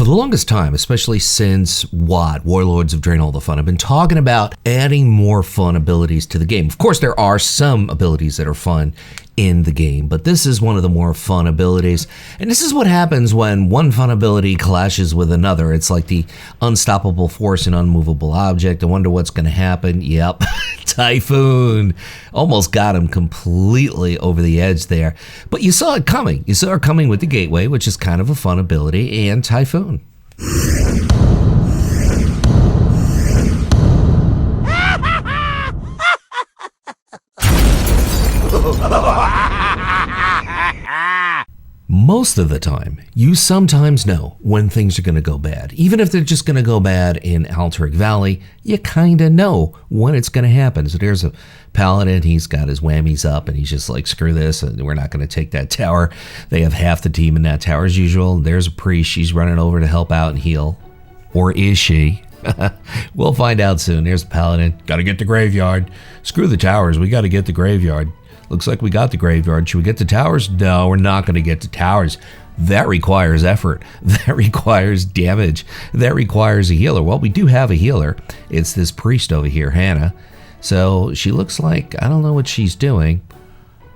the longest time, especially since Warlords of Drain All the Fun, I've been talking about adding more fun abilities to the game. Of course, there are some abilities that are fun in the game, but this is one of the more fun abilities. And this is what happens when one fun ability clashes with another. It's like the unstoppable force and unmovable object. I wonder what's going to happen. Yep, Typhoon. Almost got him completely over the edge there. But you saw it coming. You saw it coming with the Gateway, which is kind of a fun ability, and Typhoon. Most of the time, you sometimes know when things are going to go bad. Even if they're just going to go bad in Alterac Valley, you kind of know when it's going to happen. So there's a paladin, he's got his whammies up, and he's just like, screw this, we're not going to take that tower. They have half the team in that tower as usual. There's a priest, she's running over to help out and heal. Or is she? We'll find out soon. There's the paladin. Got to get the graveyard. Screw the towers, we got to get the graveyard. Looks like we got the graveyard. Should we get the towers? No, we're not going to get the towers. That requires effort. That requires damage. That requires a healer. Well, we do have a healer. It's this priest over here, Hannah. So she looks like, I don't know what she's doing.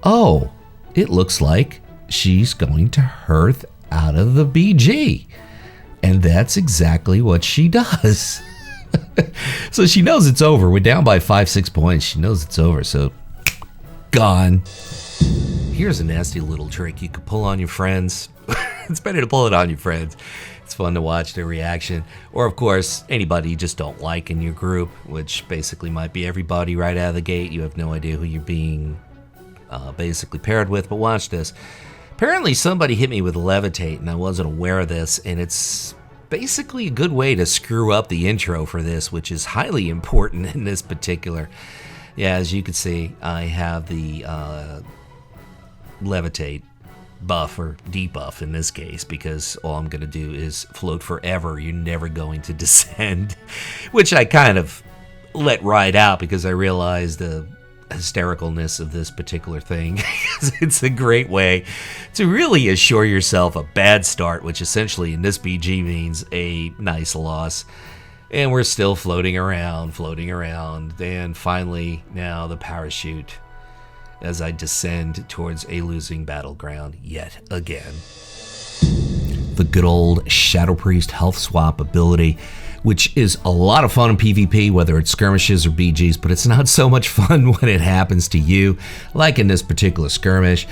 Oh, it looks like she's going to hearth out of the BG. And that's exactly what she does. So she knows it's over. We're down by 5-6 points. She knows it's over. So gone. Here's a nasty little trick you could pull on your friends. It's better to pull it on your friends. It's fun to watch their reaction. Or, of course, anybody you just don't like in your group, which basically might be everybody right out of the gate. You have no idea who you're being basically paired with, but watch this. Apparently somebody hit me with Levitate, and I wasn't aware of this, and it's basically a good way to screw up the intro for this, which is highly important in this particular. Yeah, as you can see, I have the Levitate buff, or debuff in this case, because all I'm going to do is float forever. You're never going to descend, which I kind of let ride out because I realized the hystericalness of this particular thing. It's a great way to really assure yourself a bad start, which essentially in this BG means a nice loss. And we're still floating around, and finally now the parachute as I descend towards a losing battleground yet again. The good old Shadow Priest health swap ability, which is a lot of fun in PvP, whether it's skirmishes or BGs, but it's not so much fun when it happens to you, like in this particular skirmish.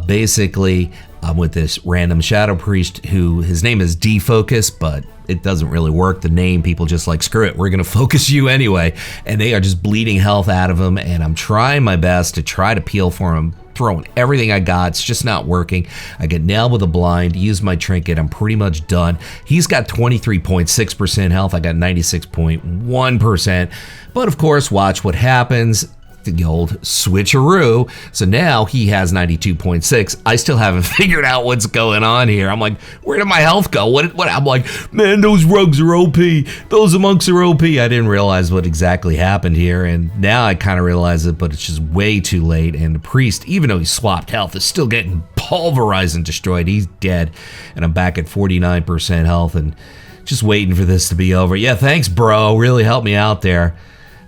Basically, I'm with this random Shadow Priest who, his name is Defocus, but it doesn't really work. The name, people just like, screw it, we're gonna focus you anyway. And they are just bleeding health out of him, and I'm trying my best to try to peel for him, throwing everything I got. It's just not working. I get nailed with a blind, use my trinket, I'm pretty much done. He's got 23.6% health, I got 96.1%. But of course, watch what happens. The old switcheroo. So now he has 92.6. I still haven't figured out what's going on here. I'm like, where did my health go? What? I'm like, man, those rogues are OP. Those monks are OP. I didn't realize what exactly happened here, and now I kind of realize it, but it's just way too late. And the priest, even though he swapped health, is still getting pulverized and destroyed. He's dead, and I'm back at 49% health and just waiting for this to be over. Yeah, thanks, bro. Really helped me out there.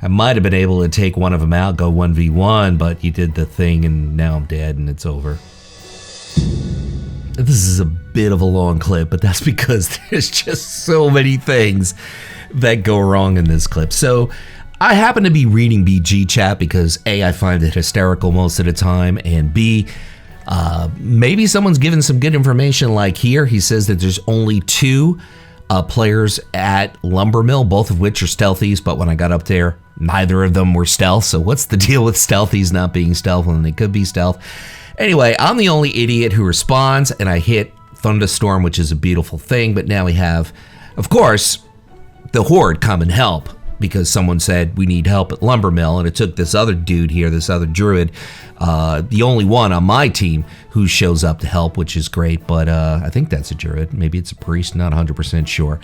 I might have been able to take one of them out, go 1v1, but he did the thing, and now I'm dead, and it's over. This is a bit of a long clip, but that's because there's just so many things that go wrong in this clip. So I happen to be reading BG chat because A, I find it hysterical most of the time, and B, maybe someone's given some good information. Like here, he says that there's only 2 players at Lumbermill, both of which are stealthies, but when I got up there, neither of them were stealth. So what's the deal with stealthies not being stealth when they could be stealth? Anyway, I'm the only idiot who responds, and I hit Thunderstorm, which is a beautiful thing. But now we have, of course, the Horde come and help. because someone said we need help at Lumber Mill, and it took this other dude here, this other druid, the only one on my team who shows up to help, which is great, but I think that's a druid. Maybe it's a priest, not 100% sure.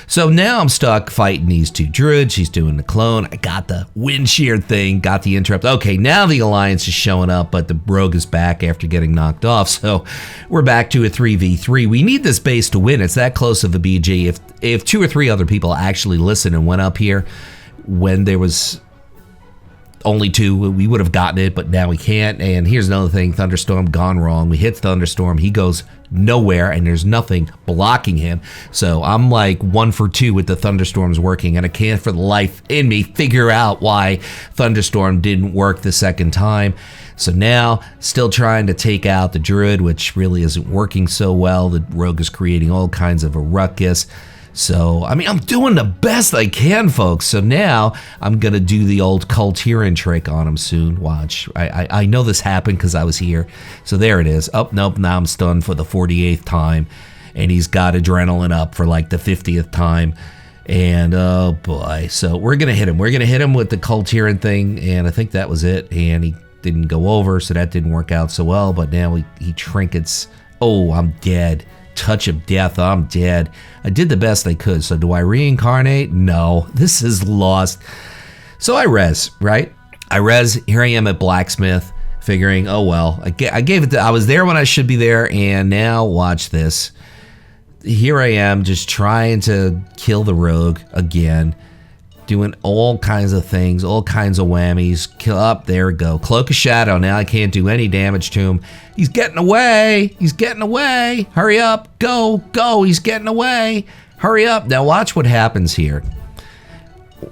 So now I'm stuck fighting these two druids. She's doing the clone. I got the wind shear thing, got the interrupt. Okay, now the alliance is showing up, but the rogue is back after getting knocked off, so we're back to a 3v3. We need this base to win. It's that close of a BG. If 2 or 3 other people actually listened and went up here when there was only 2, we would have gotten it, but now we can't. And here's another thing, Thunderstorm gone wrong. We hit Thunderstorm, he goes nowhere, and there's nothing blocking him. So I'm like 1 for 2 with the Thunderstorms working, and I can't for the life in me figure out why Thunderstorm didn't work the second time. So now, still trying to take out the druid, which really isn't working so well. The rogue is creating all kinds of a ruckus. So, I mean, I'm doing the best I can, folks. So now I'm going to do the old Cultiran trick on him soon. Watch. I know this happened because I was here. So there it is. Oh, nope. Now I'm stunned for the 48th time. And he's got adrenaline up for like the 50th time. And, oh, boy. So we're going to hit him. We're going to hit him with the Cultiran thing. And I think that was it. And he didn't go over, so that didn't work out so well. But now he trinkets. Oh, I'm dead. Touch of death, I'm dead. I did the best I could, so do I reincarnate? No, this is lost. So I res, right? I res, here I am at Blacksmith, figuring, oh well, I gave it to, I was there when I should be there, and now watch this. Here I am, just trying to kill the rogue again, doing all kinds of things, all kinds of whammies. Kill up, there we go. Cloak of Shadow, now I can't do any damage to him. He's getting away, he's getting away. Hurry up, go, go, he's getting away. Hurry up. Now watch what happens here.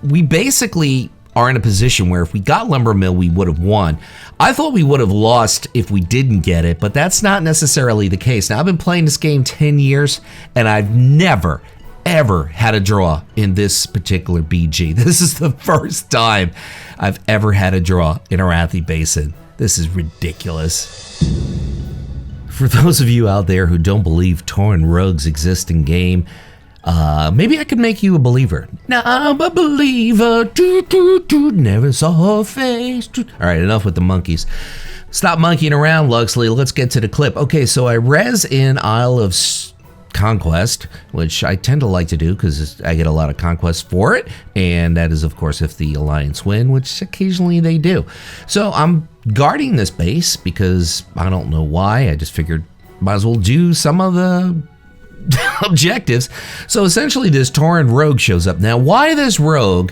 We basically are in a position where if we got Lumber Mill, we would have won. I thought we would have lost if we didn't get it, but that's not necessarily the case. Now I've been playing this game 10 years, and I've never, ever had a draw in this particular BG. This is the first time I've ever had a draw in Arathi Basin. This is ridiculous. For those of you out there who don't believe Tauren rogues exist in game, maybe I could make you a believer. Now I'm a believer, never saw a face. All right, enough with the monkeys. Stop monkeying around, Luxley. Let's get to the clip. Okay, so I res in Isle of Conquest, which I tend to like to do because I get a lot of conquests for it, and that is of course if the Alliance win, which occasionally they do. So I'm guarding this base because I don't know why, I just figured might as well do some of the objectives. So essentially this Tauren rogue shows up. Now why this rogue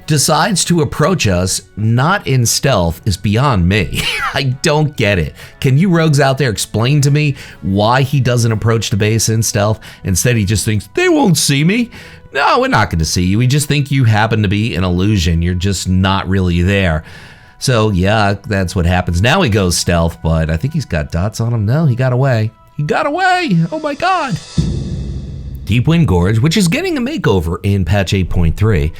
decides to approach us not in stealth is beyond me. I don't get it. Can you rogues out there explain to me why he doesn't approach the base in stealth? Instead he just thinks, they won't see me. No, we're not going to see you. We just think you happen to be an illusion. You're just not really there. So yeah, that's what happens. Now he goes stealth, but I think he's got dots on him. No, he got away. He got away. Oh my God. Deepwind Gorge, which is getting a makeover in patch 8.3.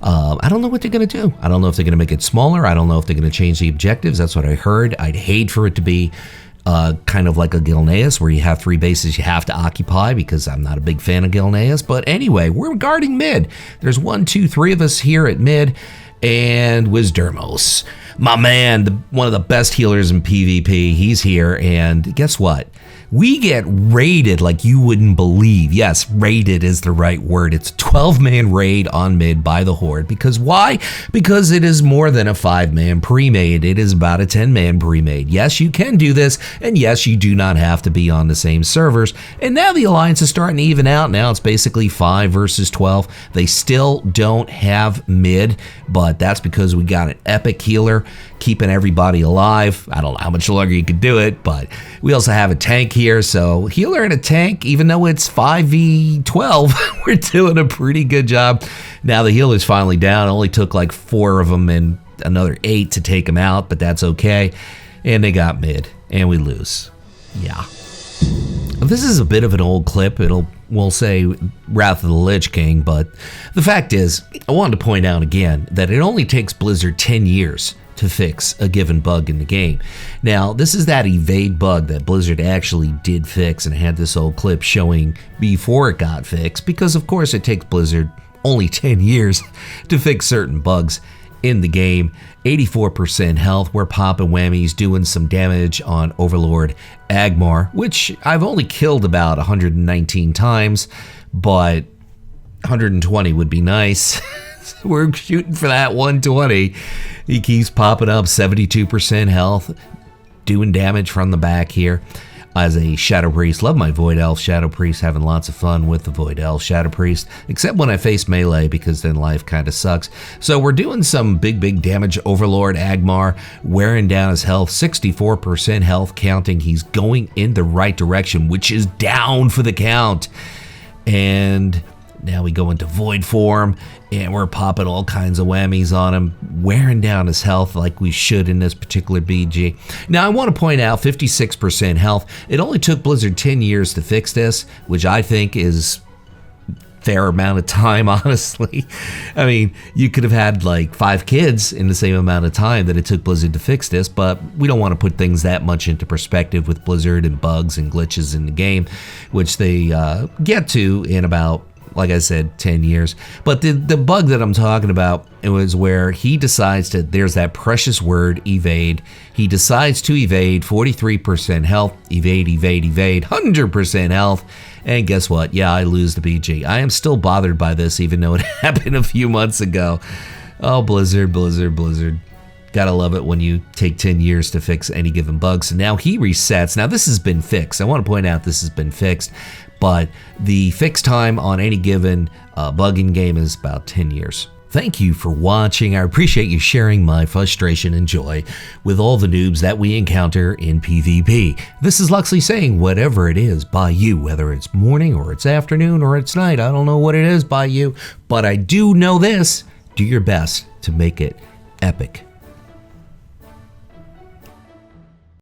I don't know what they're going to do. I don't know if they're going to make it smaller. I don't know if they're going to change the objectives. That's what I heard. I'd hate for it to be kind of like a Gilneas where you have 3 bases you have to occupy, because I'm not a big fan of Gilneas. But anyway, we're guarding mid. There's 1, 2, 3 of us here at mid, and Wisdermos, my man, one of the best healers in PvP. He's here, and guess what? We get raided like you wouldn't believe. Yes, raided is the right word. It's a 12-man raid on mid by the Horde. Because why? Because it is more than a 5-man pre-made. It is about a 10-man pre-made. Yes, you can do this, and yes, you do not have to be on the same servers. And now the Alliance is starting to even out. Now it's basically 5 versus 12. They still don't have mid, but that's because we got an epic healer keeping everybody alive. I don't know how much longer you could do it, but we also have a tank here. So healer and a tank, even though it's 5v12, we're doing a pretty good job. Now the healer's finally down. It only took like 4 of them and another 8 to take him out, but that's okay. And they got mid, and we lose. Yeah. This is a bit of an old clip. We'll say Wrath of the Lich King, but the fact is, I wanted to point out again that it only takes Blizzard 10 years to fix a given bug in the game. Now, this is that evade bug that Blizzard actually did fix, and had this old clip showing before it got fixed, because of course it takes Blizzard only 10 years to fix certain bugs in the game. 84% health. We're popping whammies, doing some damage on Overlord Agmar, which I've only killed about 119 times, but 120 would be nice. We're shooting for that 120. He keeps popping up, 72% health, doing damage from the back here. As a Shadow Priest, love my Void Elf Shadow Priest, having lots of fun with the Void Elf Shadow Priest, except when I face melee, because then life kind of sucks. So we're doing some big damage. Overlord Agmar, wearing down his health, 64% health counting. He's going in the right direction, which is down for the count. And now we go into Void form, and we're popping all kinds of whammies on him, wearing down his health like we should in this particular BG. Now, I want to point out 56% health. It only took Blizzard 10 years to fix this, which I think is fair amount of time, honestly. I mean, you could have had like 5 kids in the same amount of time that it took Blizzard to fix this, but we don't want to put things that much into perspective with Blizzard and bugs and glitches in the game, which they get to in about, like I said, 10 years. But the bug that I'm talking about, it was where he decides to, there's that precious word, evade. He decides to evade, 43% health, evade, 100% health. And guess what? Yeah, I lose the BG. I am still bothered by this, even though it happened a few months ago. Oh, Blizzard. Gotta love it when you take 10 years to fix any given bug. So now he resets. Now this has been fixed. I want to point out this has been fixed, but the fix time on any given bug in game is about 10 years. Thank you for watching. I appreciate you sharing my frustration and joy with all the noobs that we encounter in PvP. This is Luxeley saying whatever it is by you, whether it's morning or it's afternoon or it's night. I don't know what it is by you, but I do know this. Do your best to make it epic.